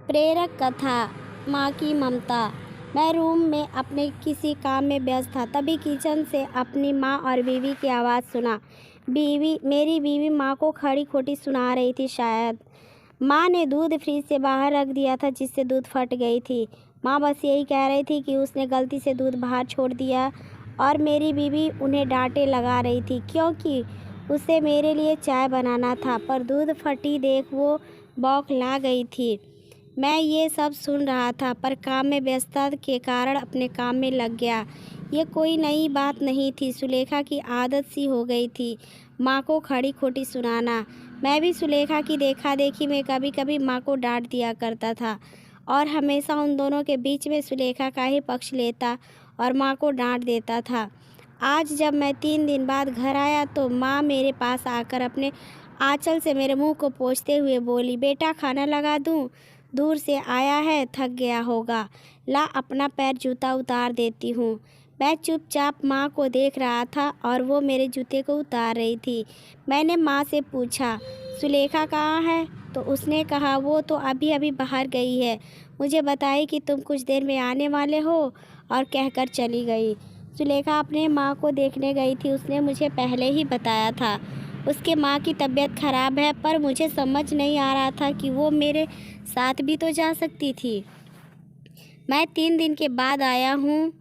प्रेरक कथा। माँ की ममता। मैं रूम में अपने किसी काम में व्यस्त था, तभी किचन से अपनी माँ और बीवी की आवाज़ सुना। मेरी बीवी माँ को खड़ी खोटी सुना रही थी। शायद माँ ने दूध फ्रिज से बाहर रख दिया था, जिससे दूध फट गई थी। माँ बस यही कह रही थी कि उसने गलती से दूध बाहर छोड़ दिया, और मेरी बीवी उन्हें डांटे लगा रही थी क्योंकि उसे मेरे लिए चाय बनाना था, पर दूध फटी देख वो बौखला गई थी। मैं ये सब सुन रहा था, पर काम में व्यस्तता के कारण अपने काम में लग गया। ये कोई नई बात नहीं थी, सुलेखा की आदत सी हो गई थी माँ को खड़ी खोटी सुनाना। मैं भी सुलेखा की देखा देखी में कभी कभी माँ को डांट दिया करता था, और हमेशा उन दोनों के बीच में सुलेखा का ही पक्ष लेता और माँ को डांट देता था। आज जब मैं 3 दिन बाद घर आया तो माँ मेरे पास आकर अपने आंचल से मेरे मुंह को पोंछते हुए बोली, बेटा खाना लगा दूँ? दूर से आया है, थक गया होगा, ला अपना पैर जूता उतार देती हूँ। मैं चुपचाप माँ को देख रहा था और वो मेरे जूते को उतार रही थी। मैंने माँ से पूछा, सुलेखा कहाँ है? तो उसने कहा, वो तो अभी अभी बाहर गई है, मुझे बताई कि तुम कुछ देर में आने वाले हो, और कहकर चली गई। सुलेखा अपने माँ को देखने गई थी, उसने मुझे पहले ही बताया था उसके माँ की तबीयत खराब है, पर मुझे समझ नहीं आ रहा था कि वो मेरे साथ भी तो जा सकती थी। मैं 3 दिन के बाद आया हूँ,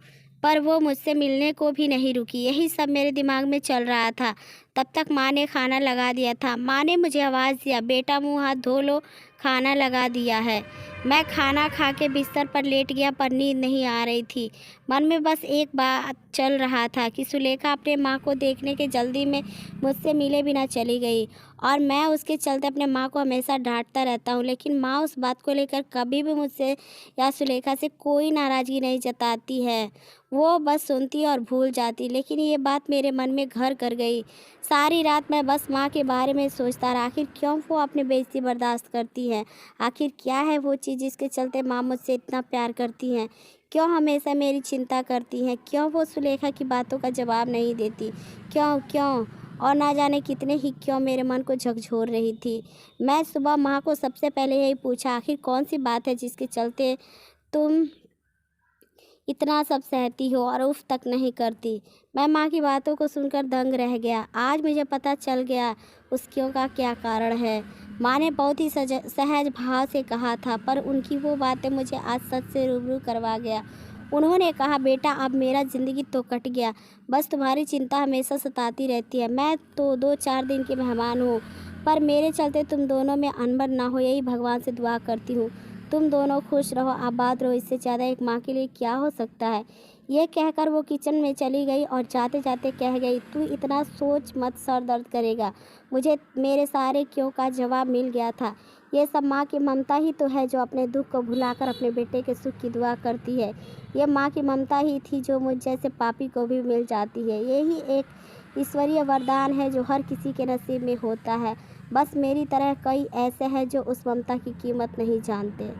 पर वो मुझसे मिलने को भी नहीं रुकी। यही सब मेरे दिमाग में चल रहा था। तब तक माँ ने खाना लगा दिया था। माँ ने मुझे आवाज़ दिया, बेटा मुँह हाथ धो लो, खाना लगा दिया है। मैं खाना खा के बिस्तर पर लेट गया, पर नींद नहीं आ रही थी। मन में बस एक बात चल रहा था कि सुलेखा अपने माँ को देखने के जल्दी में मुझसे मिले बिना चली गई, और मैं उसके चलते अपने माँ को हमेशा डांटता रहता हूँ। लेकिन माँ उस बात को लेकर कभी भी मुझसे या सुलेखा से कोई नाराज़गी नहीं जताती है, वो बस सुनती और भूल जाती। लेकिन ये बात मेरे मन में घर कर गई। सारी रात मैं बस माँ के बारे में सोचता रहा। आखिर क्यों वो अपनी बेइज्जती बर्दाश्त करती है? आखिर क्या है वो चीज़ जिसके चलते माँ मुझसे इतना प्यार करती हैं? क्यों हमेशा मेरी चिंता करती हैं? क्यों वो सुलेखा की बातों का जवाब नहीं देती? क्यों क्यों और ना जाने कितने ही क्यों मेरे मन को झकझोर रही थी। मैं सुबह माँ को सबसे पहले यही पूछा, आखिर कौन सी बात है जिसके चलते तुम इतना सब सहती हो और उफ तक नहीं करती? मैं माँ की बातों को सुनकर दंग रह गया। आज मुझे पता चल गया उसक्यों का क्या कारण है। माँ ने बहुत ही सहज भाव से कहा था, पर उनकी वो बातें मुझे आज सच से रूबरू करवा गया। उन्होंने कहा, बेटा अब मेरा ज़िंदगी तो कट गया, बस तुम्हारी चिंता हमेशा सताती रहती है। मैं तो 2-4 दिन की मेहमान हूँ, पर मेरे चलते तुम दोनों में अनबन ना हो, यही भगवान से दुआ करती हूँ। तुम दोनों खुश रहो, आबाद रहो, इससे ज़्यादा एक माँ के लिए क्या हो सकता है। ये कहकर वो किचन में चली गई और जाते जाते कह गई, तू इतना सोच मत, सर दर्द करेगा। मुझे मेरे सारे क्यों का जवाब मिल गया था। ये सब माँ की ममता ही तो है, जो अपने दुख को भुलाकर अपने बेटे के सुख की दुआ करती है। ये माँ की ममता ही थी जो मुझ जैसे पापी को भी मिल जाती है। यही एक ईश्वरीय वरदान है जो हर किसी के नसीब में होता है। बस मेरी तरह कई ऐसे हैं जो उस ममता की कीमत नहीं जानते।